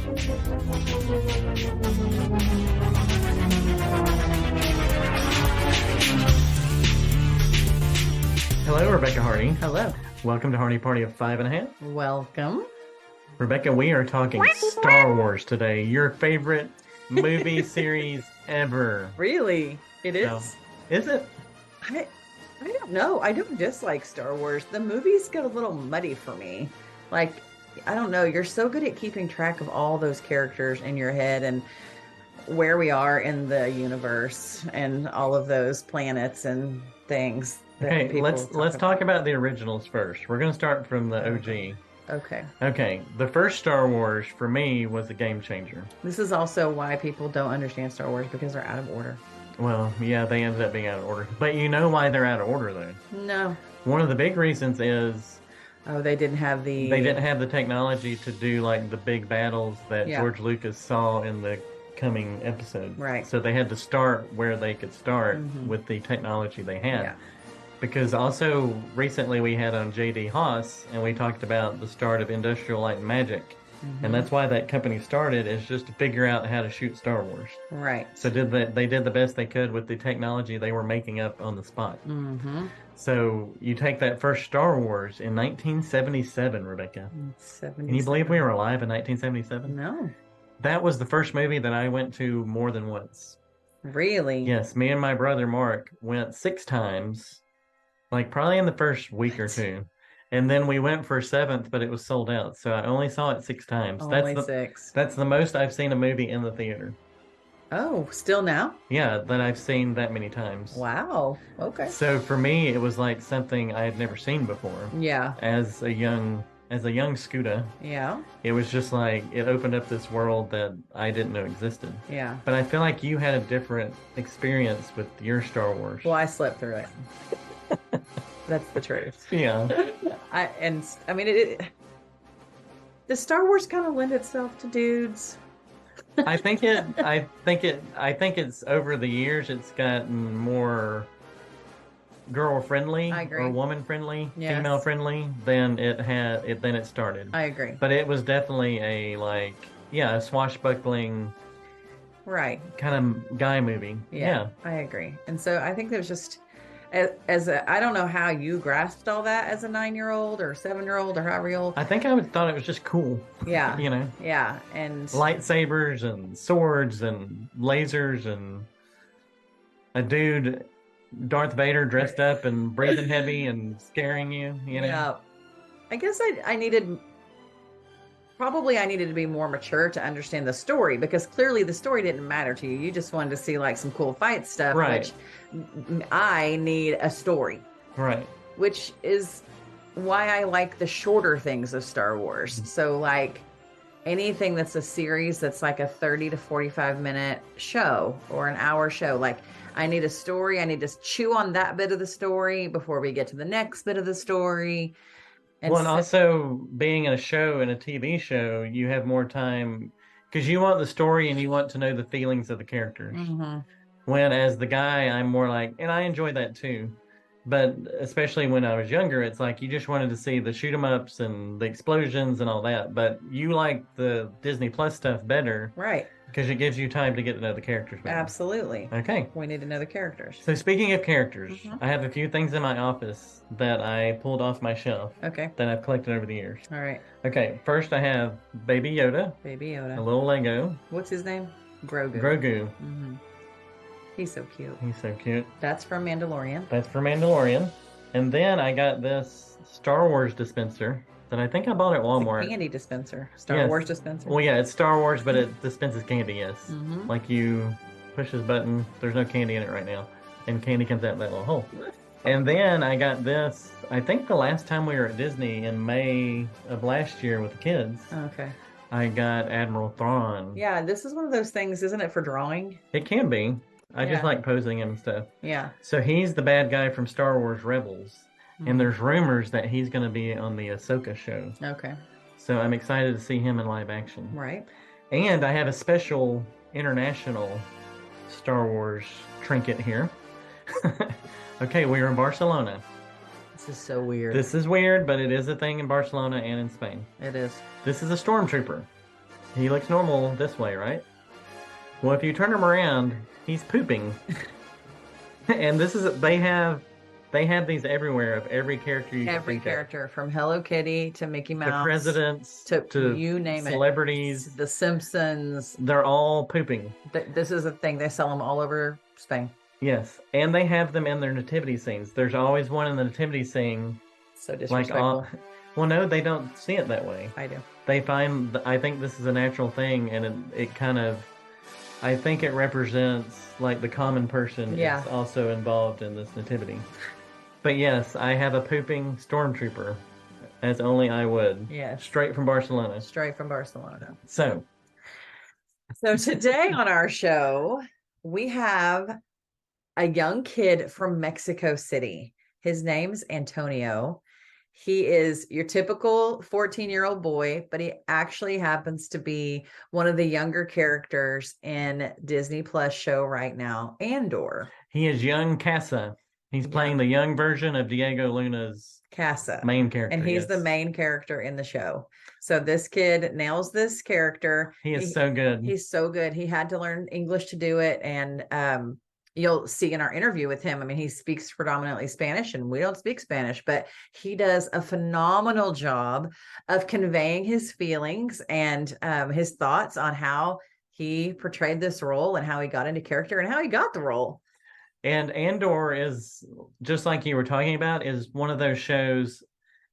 Hello, Rebecca Hardie. Hello. Welcome to Hardie Party of Five and a Half. Welcome. Rebecca, we are talking Star Wars today. Your favorite movie series ever. Really? It is? So, is it? I don't know. I don't dislike Star Wars. The movies get a little muddy for me. Like, I don't know. You're so good at keeping track of all those characters in your head and where we are in the universe and all of those planets and things. Okay, let's talk about the originals first. We're going to start from the OG. Okay. Okay, the first Star Wars for me was a game changer. This is also why people don't understand Star Wars, because they're out of order. Well, yeah, they ended up being out of order. But you know why they're out of order, though? No. One of the big reasons is... Oh, they didn't have the... They didn't have the technology to do, like, the big battles that George Lucas saw in the coming episode. Right. So they had to start where they could start with the technology they had. Yeah. Because also, recently we had on J.D. Haas, and we talked about the start of Industrial Light and Magic. And that's why that company started, is just to figure out how to shoot Star Wars. Right. So they did the best they could with the technology they were making up on the spot. So you take that first Star Wars in 1977, Rebecca. 77. Can you believe we were alive in 1977? No. That was the first movie that I went to more than once. Really? Yes, me and my brother Mark went 6 times, like probably in the first week or two. And then we went for a 7th, but it was sold out. So I only saw it 6 times. Only 6. That's the most I've seen a movie in the theater. Oh, still now? Yeah, that I've seen that many times. Wow. Okay. So for me, it was like something I had never seen before. Yeah. As a young Scooter. Yeah. It was just like, it opened up this world that I didn't know existed. Yeah. But I feel like you had a different experience with your Star Wars. Well, I slept through it. That's the truth. Yeah. Does Star Wars kind of lend itself to dudes? I think it's over the years it's gotten more girl friendly or woman friendly, female friendly than it started. I agree. But it was definitely a swashbuckling right kind of guy movie. Yeah. I agree. And so I think there's just I don't know how you grasped all that as a 9-year-old or 7-year-old or however old. I think I thought it was just cool. Yeah. You know? Yeah. And lightsabers and swords and lasers and a dude, Darth Vader, dressed up and breathing heavy and scaring you, you know? Yeah. I guess I needed to be more mature to understand the story, because clearly the story didn't matter to you. You just wanted to see like some cool fight stuff, right. Which I need a story. Right. Which is why I like the shorter things of Star Wars. So like anything that's a series that's like a 30 to 45 minute show or an hour show, like I need a story. I need to chew on that bit of the story before we get to the next bit of the story. And also being in a show, in a TV show, you have more time because you want the story and you want to know the feelings of the characters. When as the guy, I'm more like, and I enjoy that too. But especially when I was younger, it's like you just wanted to see the shoot 'em ups and the explosions and all that. But you like the DisneyPlus stuff better. Right. Because it gives you time to get to know the characters better. Absolutely. Okay. We need to know the characters. So speaking of characters, I have a few things in my office that I pulled off my shelf. Okay. That I've collected over the years. All right. Okay. First I have Baby Yoda. Baby Yoda. A little Lego. What's his name? Grogu. Grogu. He's so cute. He's so cute. That's from Mandalorian. That's for Mandalorian. And then I got this Star Wars dispenser that I think I bought at Walmart. It's a candy dispenser. Star Wars dispenser. Well, yeah, it's Star Wars, but it dispenses candy, yes. Like you push this button, there's no candy in it right now. And candy comes out that little hole. And then I got this, I think the last time we were at Disney in May of last year with the kids. Okay. I got Admiral Thrawn. Yeah, this is one of those things, isn't it, for drawing? It can be. I just like posing him and stuff. Yeah. So he's the bad guy from Star Wars Rebels. And there's rumors that he's going to be on the Ahsoka show. Okay. So I'm excited to see him in live action. Right. And I have a special international Star Wars trinket here. Okay, we are in Barcelona. This is so weird. This is weird, but it is a thing in Barcelona and in Spain. It is. This is a stormtrooper. He looks normal this way, right? Well, if you turn him around, he's pooping. And they have these everywhere of every character you can think character from Hello Kitty to Mickey of. Mouse To presidents to you name celebrities, it, The Simpsons. They're all pooping. This is a thing. They sell them all over Spain. Yes, and they have them in their nativity scenes. There's always one in the nativity scene. So disrespectful. Well, no, they don't see it that way. I do. I think this is a natural thing, and it kind of, I think it represents like the common person is also involved in this nativity. But yes, I have a pooping stormtrooper, as only I would. Yes. Straight from Barcelona. So today on our show, we have a young kid from Mexico City. His name's Antonio. He is your typical 14-year-old boy, but he actually happens to be one of the younger characters in DisneyPlus show right now, Andor. He is Young Kassa. He's playing the young version of Diego Luna's Kassa, main character. And he's the main character in the show. So this kid nails this character. He is so good. He's so good. He had to learn English to do it. And you'll see in our interview with him, I mean, he speaks predominantly Spanish and we don't speak Spanish, but he does a phenomenal job of conveying his feelings and his thoughts on how he portrayed this role and how he got into character and how he got the role. And Andor is, just like you were talking about, is one of those shows.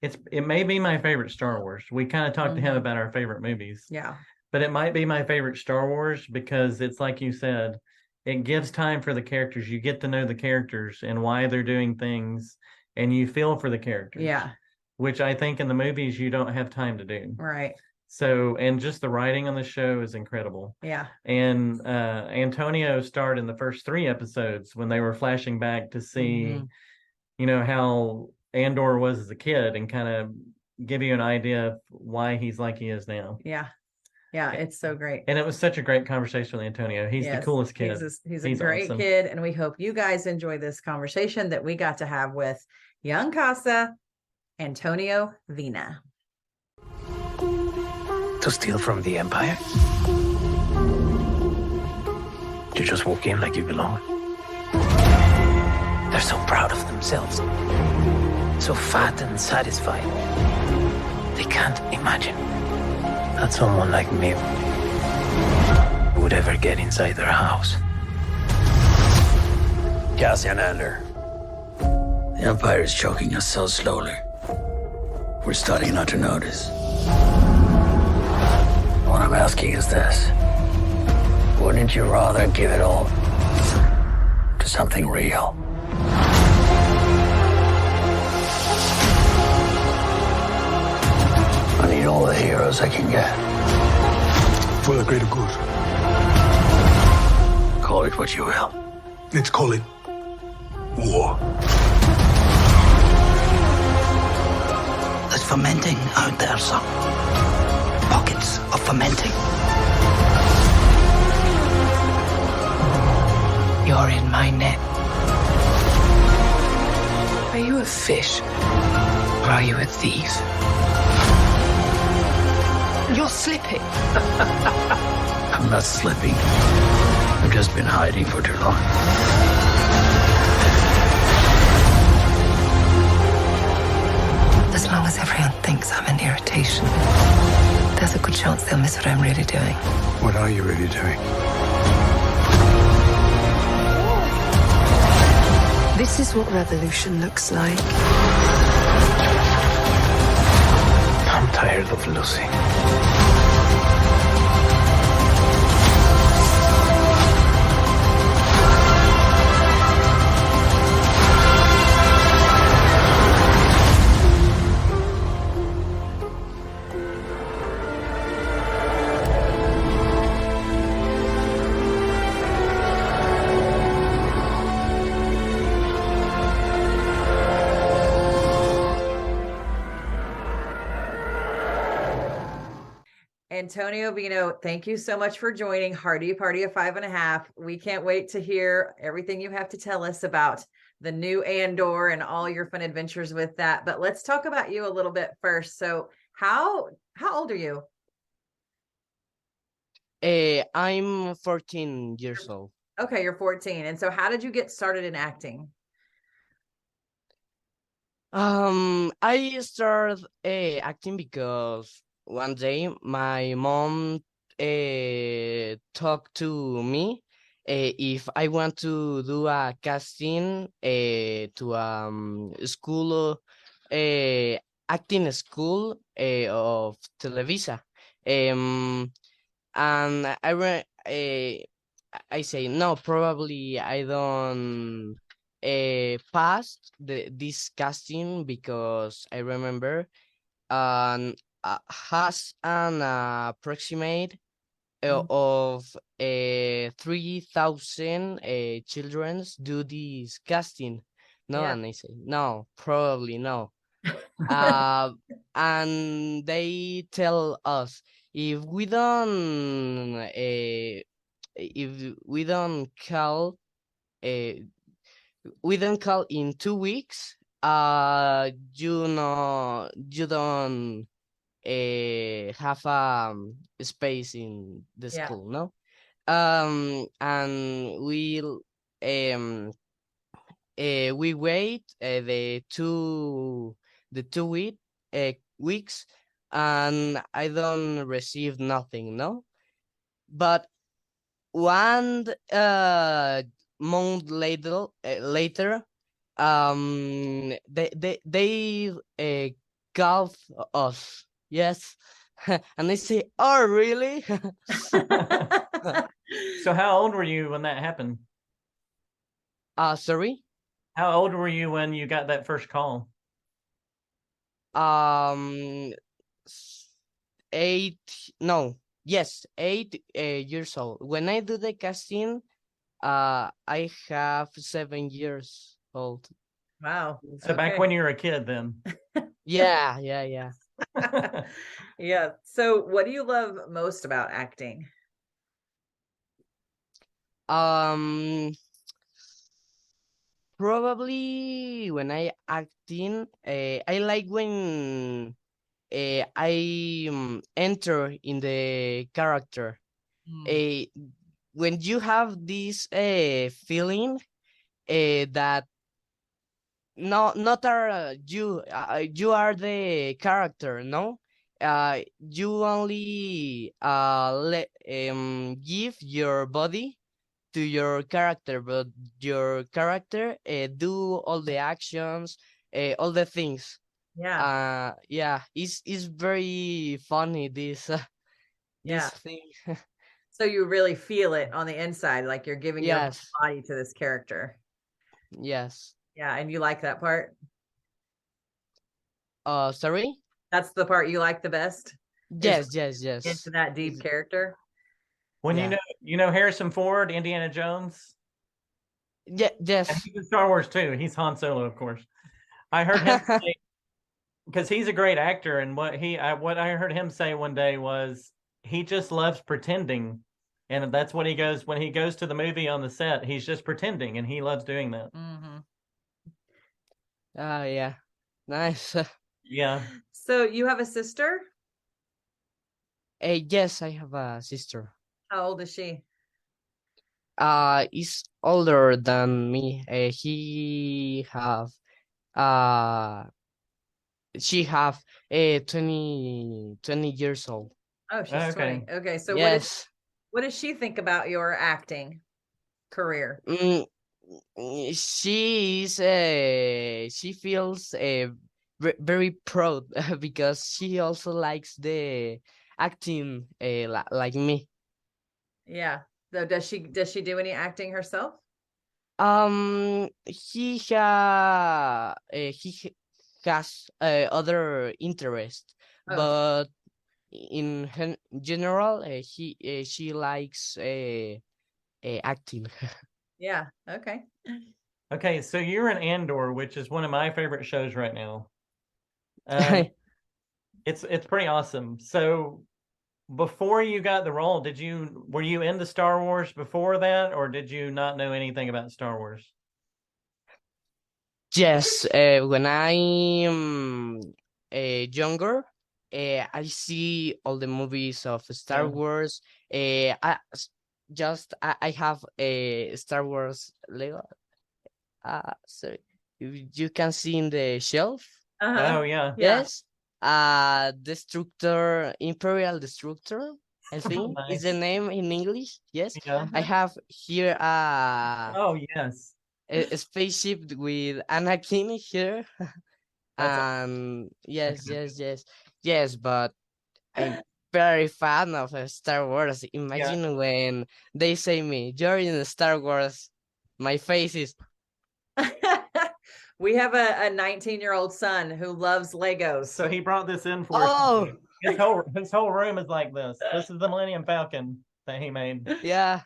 It may be my favorite Star Wars. We kind of talked to him about our favorite movies. Yeah. But it might be my favorite Star Wars because it's like you said, it gives time for the characters. You get to know the characters and why they're doing things, and you feel for the characters. Yeah. Which I think in the movies you don't have time to do. Right. So, and just the writing on the show is incredible. Yeah. And Antonio starred in the first 3 episodes when they were flashing back to see, how Andor was as a kid and kind of give you an idea of why he's like he is now. Yeah. Yeah, it's so great. And it was such a great conversation with Antonio. He's the coolest kid. He's a great awesome kid. And we hope you guys enjoy this conversation that we got to have with Young Kassa, Antonio Viña. To steal from the Empire? You just walk in like you belong. They're so proud of themselves. So fat and satisfied. They can't imagine that someone like me would ever get inside their house. Cassian Andor. The Empire is choking us so slowly. We're starting not to notice. What I'm asking is this. Wouldn't you rather give it all to something real? I need all the heroes I can get. For the greater good. Call it what you will. Let's call it war. There's fermenting out there, son. Pockets of fermenting. You're in my net. Are you a fish? Or are you a thief? You're slipping. I'm not slipping. I've just been hiding for too long. As long as everyone thinks I'm an irritation, there's a good chance they'll miss what I'm really doing. What are you really doing? This is what revolution looks like. I'm tired of losing. Antonio Viña, thank you so much for joining Hardy Party of 5.5. We can't wait to hear everything you have to tell us about the new Andor and all your fun adventures with that. But let's talk about you a little bit first. So how old are you? I'm 14 years old. Okay, you're 14. And so how did you get started in acting? I started acting because one day my mom talked to me if I want to do a casting to school acting school of Televisa. Um, and I say no, probably I don't pass this casting because I remember has an approximate of 3,000 children do this casting. No, Yeah. and I say no, probably no. uh, and they tell us if we don't call uh, we don't call in 2 weeks, you don't have space in the Yeah. school, no. And we wait the 2 weeks, and I don't receive nothing, no. But one month later, they call us, yes. And they say, oh really? So how old were you when that happened? Sorry. How old were you when you got that first call? um 8, no, yes, 8 years old. When I do the casting, I have 7 years old. Wow. So back when you were a kid then. Yeah. Yeah. So what do you love most about acting? um Probably when I acting, I like when I enter in the character. Uh, when you have this feeling that not are you are the character, no. You only give your body to your character, but your character do all the actions, all the things. Yeah. Yeah, it's very funny this this Yeah. thing. So you really feel it on the inside, like you're giving your whole Yes, body to this character. yes. Yeah. And you like that part? Sorry. That's the part you like the best? Is Yes. into that deep character? When Yeah. you know Harrison Ford, Indiana Jones, and Yes. he's in Star Wars too. He's Han Solo, of course. I heard him say, because he's a great actor, and what I heard him say one day was he just loves pretending, and that's what he goes when he goes to the movie on the set. He's just pretending, and he loves doing that. Mm-hmm. Yeah. Nice. Yeah. So you have a sister? Yes, I have a sister. How old is she? Is older than me. Uh she have 20 years old. Oh, she's Okay. 20. Okay. So Yes. what does she think about your acting career? Mm, she feels very proud because she also likes the acting like me. Yeah. So does she do any acting herself? He has other interest, Oh, but in general, she likes acting. yeah. Okay. Okay, so you're in Andor, which is one of my favorite shows right now. Um, it's pretty awesome. So before you got the role, were you into Star Wars before that, or did you not know anything about Star Wars? Yes, when I'm younger, I see all the movies of Star Yeah. Wars. I have a Star Wars Lego. So you can see in the shelf. Uh-huh. Oh yeah. Yeah. Yes. Destructor, Imperial Destructor, I think is the Nice. name in English. Yes. Yeah. I have here Oh yes. a spaceship with Anakin here. That's And yes, okay. yes, but I'm very fan of Star Wars. Yeah. Imagine when they say me, you're in Star Wars, my face is We have a 19-year-old son who loves Legos. So he brought this in for us. oh His whole room is like this. This is the Millennium Falcon that he made. yeah.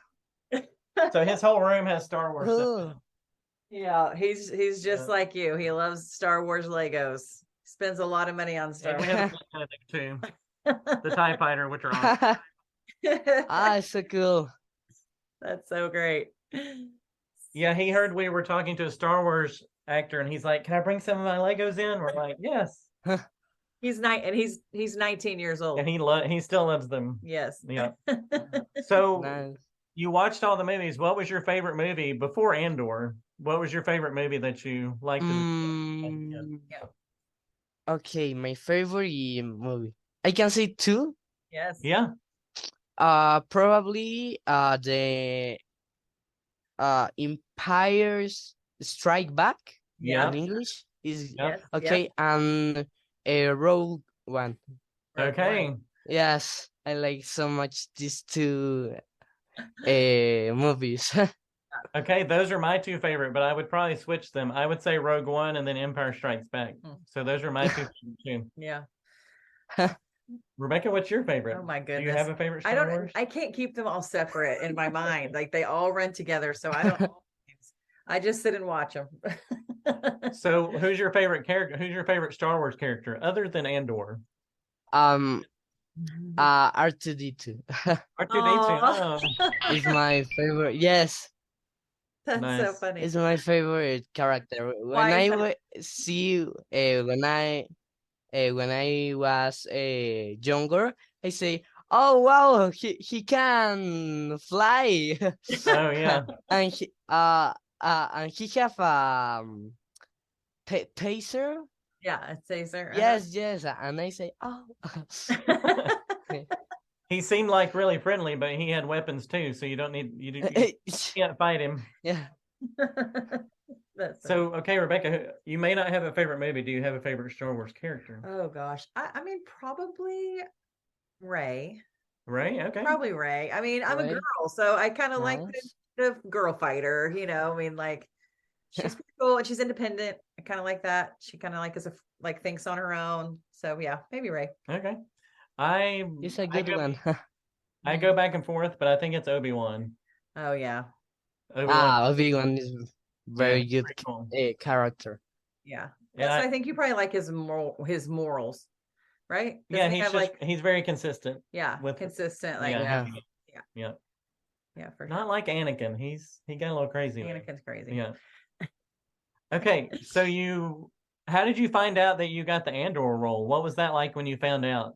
So his whole room has Star Wars stuff. Oh. Yeah, he's just Yeah. like you. He loves Star Wars Legos. Spends a lot of money on Star And we Wars. have a kind of thing too. The TIE Fighter, which are awesome. It's so cool. That's so great. Yeah, he heard we were talking to a Star Wars actor, and he's like, "Can I bring some of my Legos in?" We're like, "Yes." He's 19 years old. And he still loves them. Yes. Yeah. So Nice. you watched all the movies. What was your favorite movie before Andor? What was your favorite movie that you liked? Okay, my favorite movie. I can say two. Yes. Yeah. Probably the Empire's Strike Back Yeah. in English is Yeah. Yes. okay, and Rogue One. Okay. Yes, I like so much these two movies. Okay, those are my two favorite, but I would probably switch them. I would say Rogue One and then Empire Strikes Back. So those are my two too. Yeah. Rebecca, what's your favorite? Oh my goodness. Do you have a favorite Star I don't Wars? I can't keep them all separate in my mind. Like they all run together, so I don't I just sit and watch them. So who's your favorite character? Who's your favorite Star Wars character other than Andor? R2D2 R2D2. is my favorite. Yes, That's so Nice. funny. is my favorite character. When Why is I that? see when I was younger, I say, "Oh wow, he can fly," Oh yeah. and he have taser. Yeah, it's Caesar. Yes, and I say, "Oh." He seemed like really friendly, but he had weapons too, so you can't fight him. Yeah. That's So okay, Rebecca, you may not have a favorite movie. Do you have a favorite Star Wars character? oh gosh. I mean probably Ray. Ray? Okay. Probably Ray. I mean, I'm a Ray. girl, so I kind of like Nice. the girl fighter, I mean, like she's pretty cool and she's independent. I kind of like that. She kind of like thinks on her own. So yeah, maybe Ray. Okay. It's a good one. I go back and forth, but I think it's Obi-Wan. Oh yeah. Obi-Wan. Obi-Wan is very good pretty cool. Yeah. Yeah, Yes, I- I think you probably like his morals, right? Yeah, Doesn't he have he's very consistent. with consistent, like Yeah. yeah, Yeah. for Not like Anakin. He got a little crazy. sure. there. Anakin's crazy. Yeah. Okay, so how did you find out that you got the Andor role? What was that like when you found out?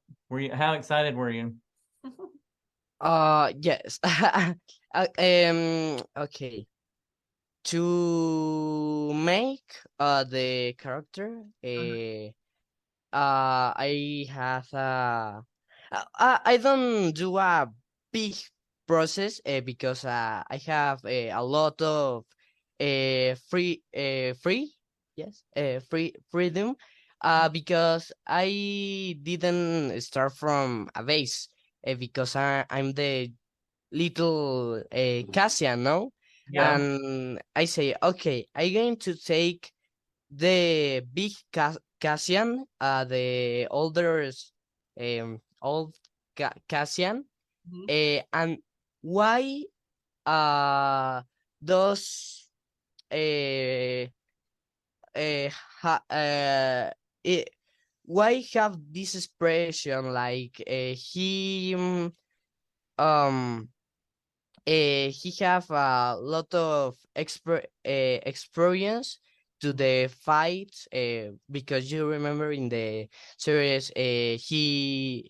How excited were you? Yes. Okay. To make the character, I have I don't do a big process because I have a lot of freedom because I didn't start from a base because I'm the little Cassian, no? Yeah. And I say, okay, I'm going to take the big Cassian, the old Cassian, and why does why have this expression like he have a lot of experience to the fight, because you remember in the series, in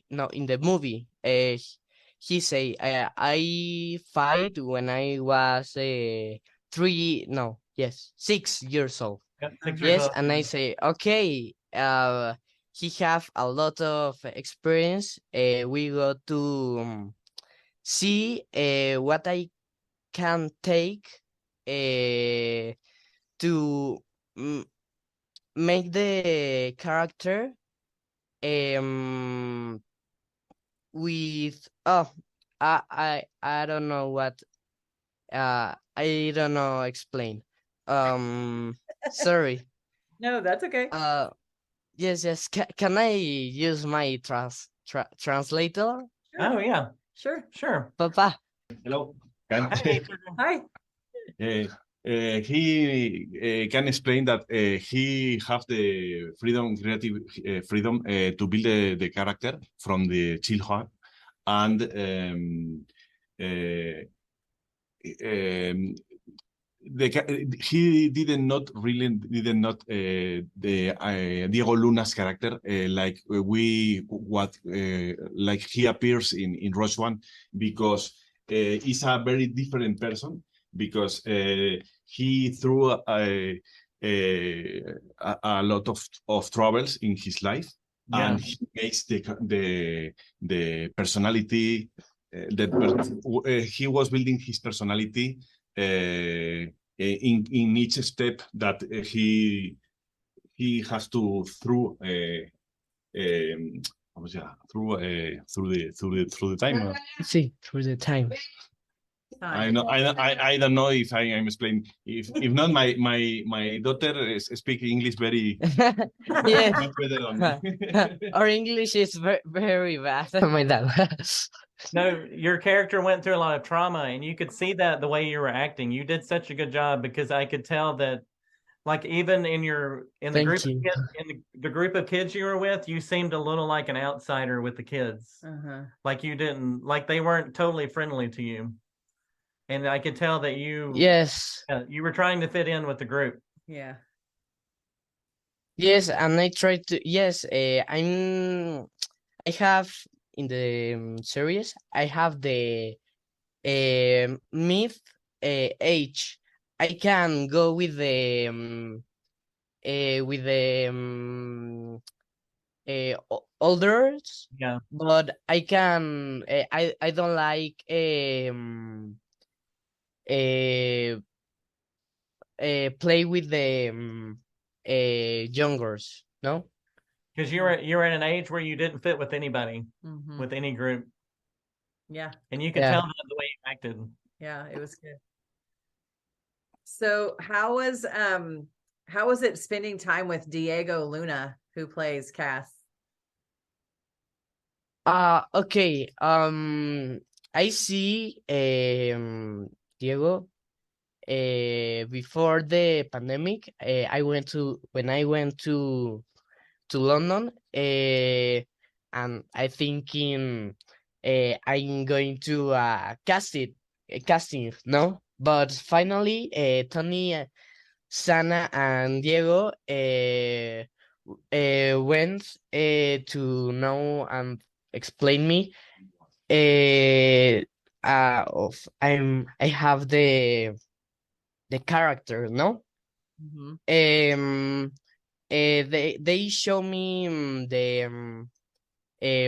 the movie, he say, I fight when I was 6 years old. Got 6 years Yes, old. and I say, okay, he have a lot of experience. We go to see what I can take to mm, make the character with I don't know what I don't know explain. Sorry. No, that's okay. Yes. Can I use my translator? Oh yeah, Sure. Papa. Hello. Hi. He can explain that he have the creative freedom to build the character from the childhood, and he didn't not the Diego Luna's character like like he appears in Rush One, because he's a very different person, because he threw a lot of troubles in his life, and he makes the personality he was building his personality in each step that he has to through through the time. See, through the time. I don't know if I'm explaining. If not, my daughter is speaking English very Yes. much better than me. Our English is very bad. My dad. No, your character went through a lot of trauma, and you could see that the way you were acting. You did such a good job, because I could tell that, like, even in the group of kids you were with, you seemed a little like an outsider with the kids. Like you didn't, like, they weren't totally friendly to you, and I could tell that you were trying to fit in with the group. Yeah. Yes, and I tried to. Yes, I have in the series. I have the myth age. I can go with the olders. Yeah. But I can. I don't like play with the youngers. No. Because you were at an age where you didn't fit with anybody, with any group. Yeah. And you could tell that the way you acted. Yeah, it was good. So how was it spending time with Diego Luna, who plays Cass? Okay. I see Diego before the pandemic. When I went to London, and I thinking I'm going to casting, no? But finally, Tony, Sana, and Diego went to know and explain me I have the character, no? They show me the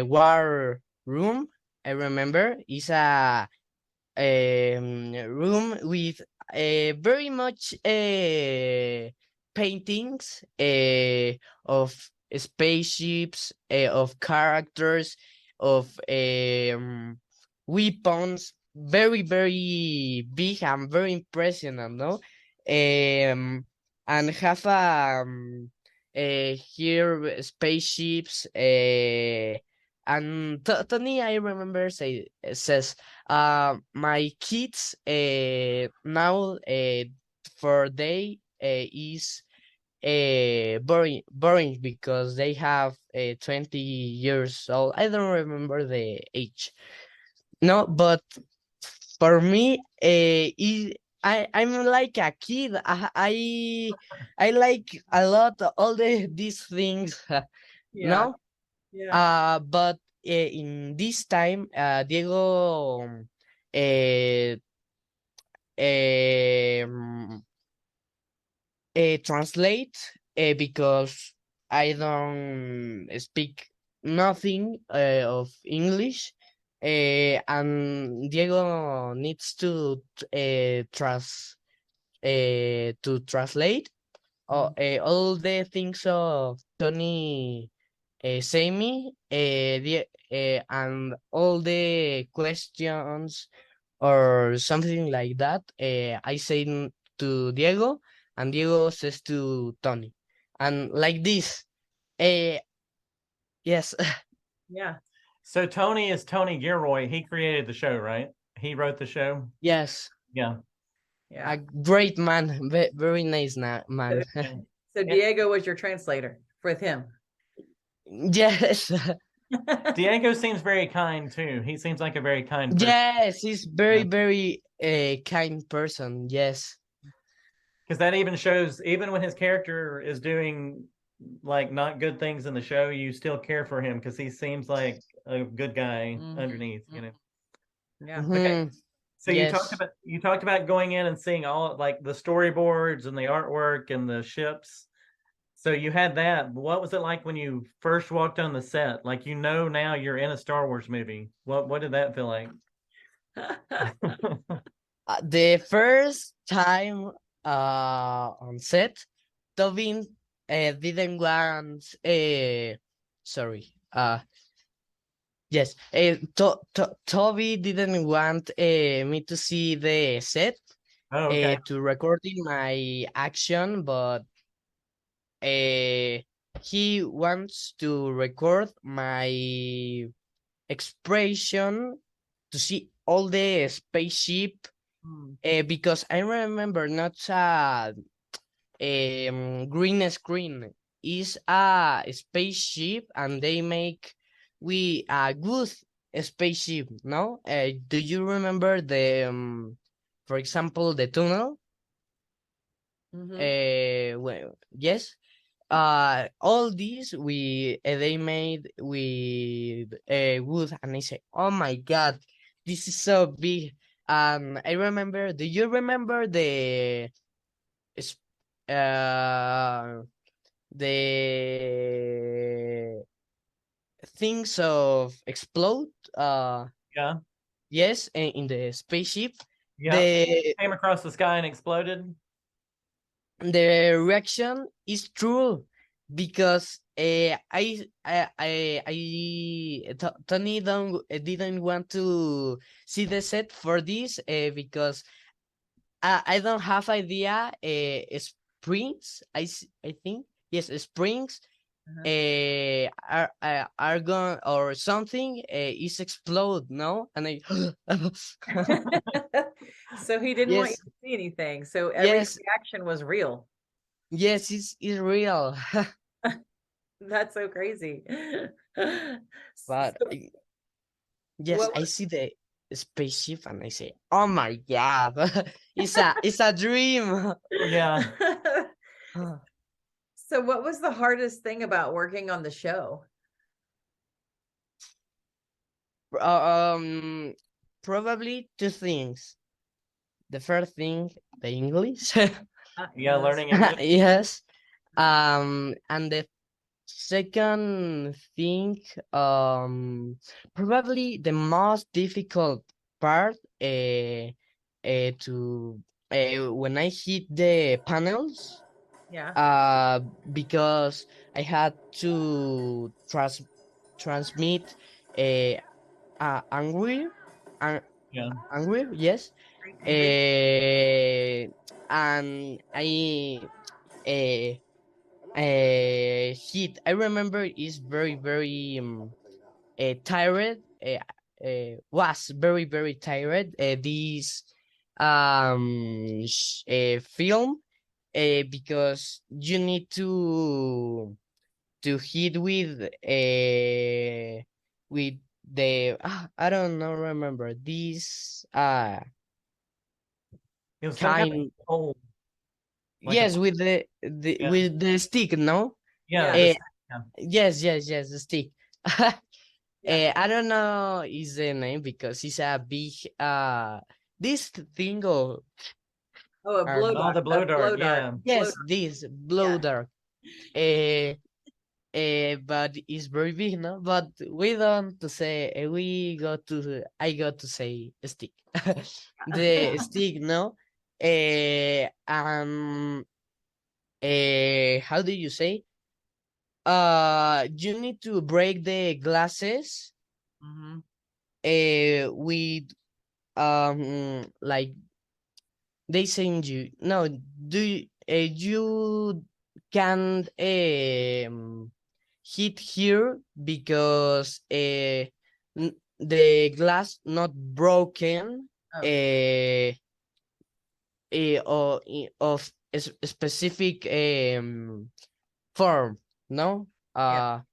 war room. I remember it's a room with very much paintings of spaceships, of characters, of weapons, very big and very impressive, no? And have here spaceships, and Tony, I remember says my kids now for they is boring because they have 20 years old. I don't remember the age. No, but for me, I'm like a kid. I like a lot all these things. Yeah. No, Yeah. but in this time, Diego uh, um, translate because I don't speak nothing of English, and Diego needs to translate all the things of Tony say me, and all the questions or something like that. I say to Diego, and Diego says to Tony, and like this. Uh, yes, Yeah. So Tony is Tony Gilroy. He created the show, right? He wrote the show. yes, Yeah. Yeah. a great man, very nice man. Yeah. So Diego was your translator with him. Yes, Diego seems very kind too. He seems like a very kind person. yes, he's very, Yeah. very kind person. Yes. Because that even shows, even when his character is doing like not good things in the show, you still care for him because he seems like a good guy underneath, you know. Yeah. Okay. So Yes. you talked about going in and seeing all like the storyboards and the artwork and the ships. So you had that. What was it like when you first walked on the set? Like now you're in a Star Wars movie. What did that feel like? The first time on set, Tobin didn't want sorry. Yes. Toby didn't want me to see the set Oh, okay. to recording my action, but he wants to record my expression to see all the spaceship because I remember not green screen is a spaceship and they make we a good spaceship. No, do you remember the for example the tunnel? Well, yes. All these we they made with wood, and I say, oh my god, this is so big. I remember. Do you remember s- uh the things of explode? Yeah. Yes, in the spaceship. Yeah. The Came across the sky and exploded. the reaction is true because Tony don't didn't want to see the set for this because I don't have idea springs I think yes springs are gone or something is explode no and I So he didn't want you yes to see anything. So every yes reaction was real. yes it's real. That's so crazy. But So yes, what I see the spaceship and I say, "Oh my god, it's a dream." Yeah. so what was the hardest thing about working on the show? Probably two things. The first thing, the English. Yeah, Yes. learning English. Yes. And the second thing, probably the most difficult part, to when I hit the panels, Yeah. because I had to transmit a angry, Yeah. angry, yes, Angry. and I uh, hit. I remember is very very tired. Was very very tired. This film because you need to hit with the I don't know remember this It was some kind of kind. pole. Like Yes, a, with the yeah. with the stick, no? Yeah. Yeah. Uh, yes, the stick. Yeah. I don't know is the name because it's a big this thing of Oh, a blow Oh, dart. the blow A blow dart. dart. Yeah. Blow yes, dart. this blow Yeah. dart. But it's very big, no? But we don't to say I got to say stick. The stick, no? How do you say? You need to break the glasses Mhm. with like they send you no do you, you can't hit here because the glass not broken Oh. or of a specific form, no Yeah. So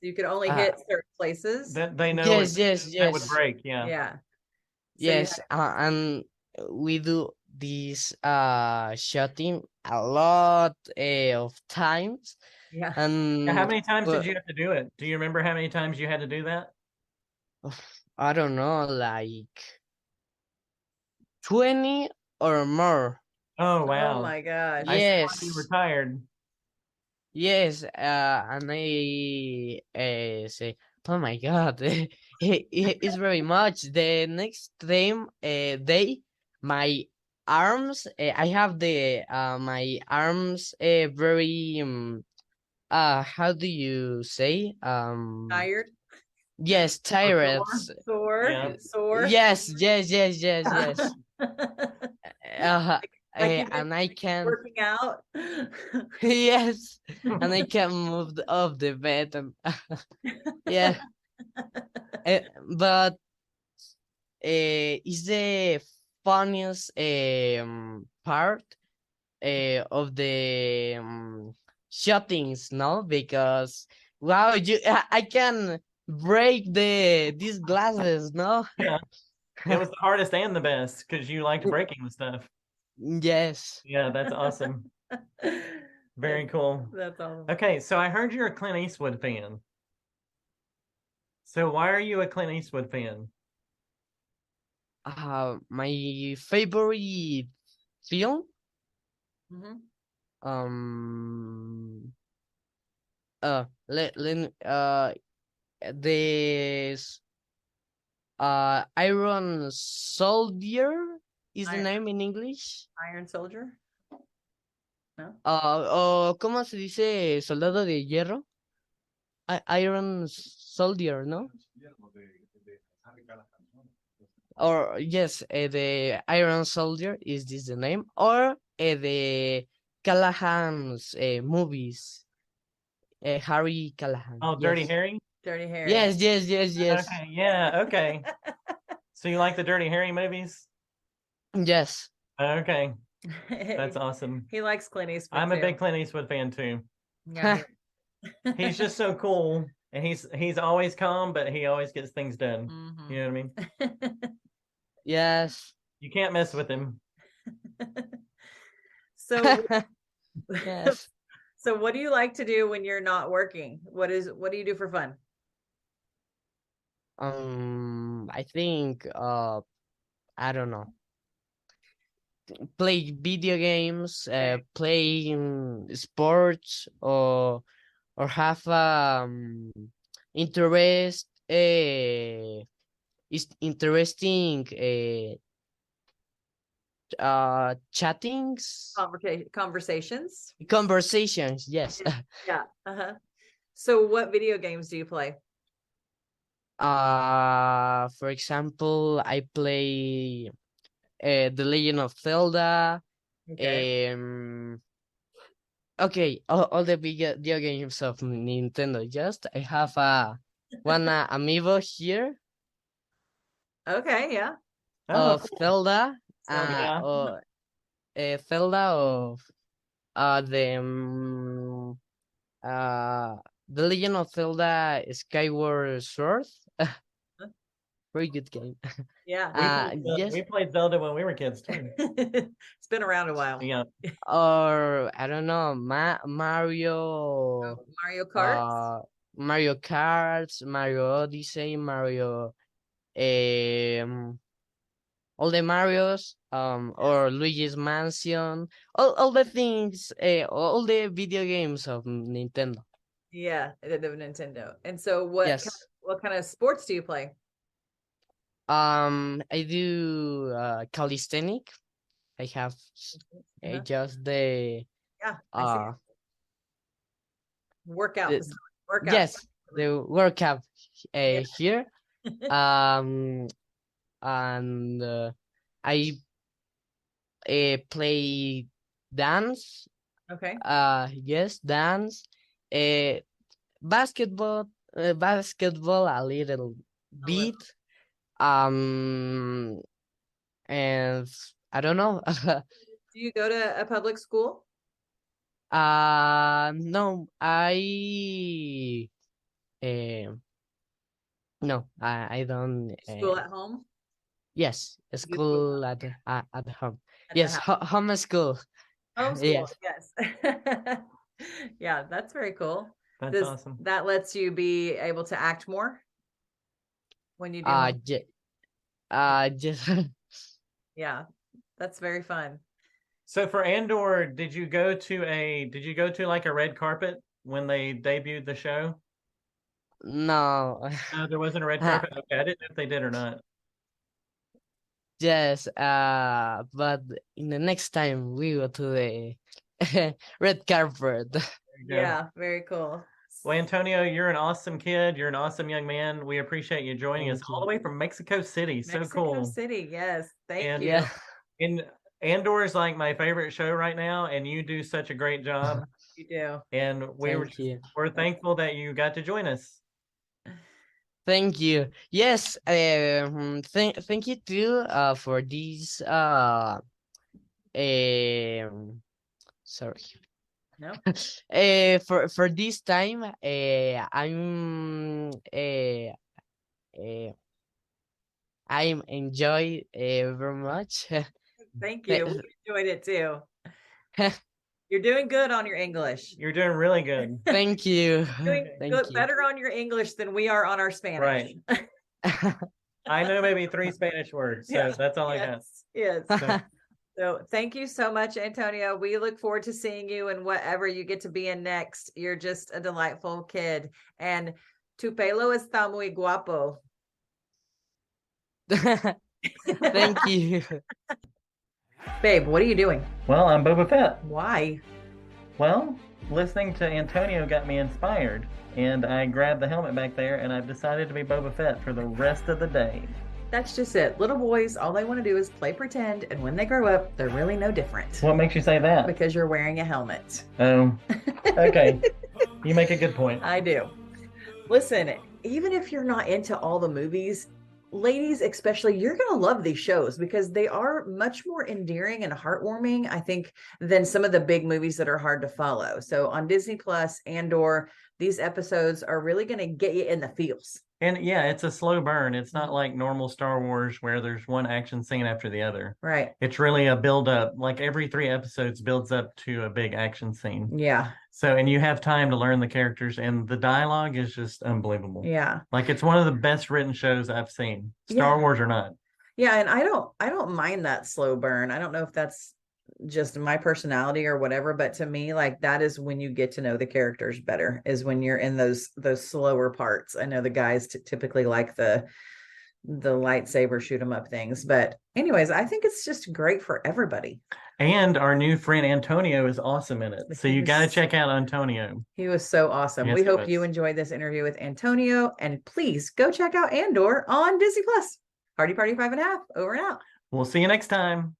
you could only uh hit certain places. That they know yes that would break. Yeah. Yeah. So you yes and we do this shooting a lot of times yeah. Now, how and many times did but you have to do it? Do you remember how many times you had to do that? I don't know, like 20 or more. Oh, Oh wow. my gosh. I see why you were Yes, tired. yes, and I say, oh my God, it's very much. The next day, my arms, I have the my arms very how do you say Tired. yes, Or tired. sore? Sore. Yeah. Sore. Yes. Uh, Like you've been and I can working out. yes, and I can move off the bed and yeah, but it's the funniest part of the shootings, no? Because wow, I can break these glasses, no? Yeah. It was the hardest and the best because you liked breaking the stuff. Yes. Yeah, that's awesome. Very cool. That's awesome. Okay, so I heard you're a Clint Eastwood fan. So why are you a Clint Eastwood fan? My favorite film, Mhm. um, let this Iron Soldier is the Iron, name in English. Iron Soldier? No? ¿Cómo se dice soldado de hierro? Iron Soldier, ¿no? Or yes, the Iron Soldier is this the name? Or the Callahan's movies, Harry Callahan. Oh, Dirty Yes, Harry? Dirty Harry. yes. Okay, yeah, okay. So you like the Dirty Harry movies? Yes. Okay, that's awesome. He likes Clint Eastwood I'm a too. big Clint Eastwood fan too. Yeah. He's just so cool, and he's always calm, but he always gets things done. Mhm. You know what I mean? Yes. You can't mess with him. So Yes. so what do you like to do when you're not working? What do you do for fun? I think I don't know. Play video games, Okay. play sports, or have interest is interesting chattings Conversations? conversations, yes. Yeah. Uh-huh. So what video games do you play? For example, I play The Legend of Zelda. Okay. Okay, all the video games of Nintendo. Just I have one amiibo here Okay, yeah. Oh, of Zelda, Zelda. yeah. Zelda of the The Legend of Zelda Skyward Sword. very good game. Yeah. Yes, we played Zelda when we were kids too. It's been around a while. Yeah. or I don't know, Mario, Mario Kart. Mario Kart, Mario Odyssey, Mario, all the Marios, or Luigi's Mansion, all the things, all the video games of Nintendo. Yeah, the Nintendo. And so what kind of sports do you play? I do calisthenic. I have just the I see. Workout. yes, the workout here. And I play dance. Okay. Yes, dance. Basketball a little bit. And I don't know. Do you go to a public school? No, no, I don't. School at home? Yes, school at home. At Yes, home school. Homeschool. Yes. Yeah, that's very cool. That's awesome. That lets you be able to act more when you do. Just yeah, that's very fun. So for Andor, did you go to like a red carpet when they debuted the show? No. No, there wasn't a red carpet. Okay, I didn't know if they did or not. Yes, but in the next time we go to the red carpet. Yeah, very cool. Well, Antonio, you're an awesome kid. You're an awesome young man. We appreciate you joining us all the way from Mexico City. So cool. Mexico City, yes. Thank you. Yeah. And Andor is like my favorite show right now, and you do such a great job. You do. And we're thankful that you got to join us. Thank you. Yes, thank you too for this sorry. No. For this time, I'm enjoy very much. Thank you. We enjoyed it too. You're doing good on your English. You're doing really good. Thank you. Doing better on your English than we are on our Spanish. Right. I know maybe 3 Spanish words, so that's all I got. Yes. So thank you so much, Antonio. We look forward to seeing you in whatever you get to be in next. You're just a delightful kid. And tu pelo está muy guapo. Thank you. Babe, what are you doing? Well, I'm Boba Fett. Why? Well, listening to Antonio got me inspired, and I grabbed the helmet back there, and I've decided to be Boba Fett for the rest of the day. That's just it. Little boys, all they want to do is play pretend, and when they grow up, they're really no different. What makes you say that? Because you're wearing a helmet. Oh, okay. You make a good point. I do. Listen, even if you're not into all the movies, ladies especially, you're going to love these shows because they are much more endearing and heartwarming, I think, than some of the big movies that are hard to follow. So on DisneyPlus, Andor, these episodes are really going to get you in the feels. And yeah, it's a slow burn. It's not like normal Star Wars where there's one action scene after the other. Right. It's really a build up. Like every 3 episodes builds up to a big action scene. Yeah. So, and you have time to learn the characters, and the dialogue is just unbelievable. Yeah. Like it's one of the best written shows I've seen, Star Wars or not. Yeah. And I don't mind that slow burn. I don't know if that's just my personality or whatever, but to me, like that is when you get to know the characters better, is when you're in those slower parts. I know the guys typically like the lightsaber shoot 'em up things, but anyways, I think it's just great for everybody. And our new friend Antonio is awesome in it, so you got to check out Antonio. He was so awesome. Yes, we hope you enjoyed this interview with Antonio, and please go check out Andor on DisneyPlus. HardieParty 5 and a half, over and out. We'll see you next time.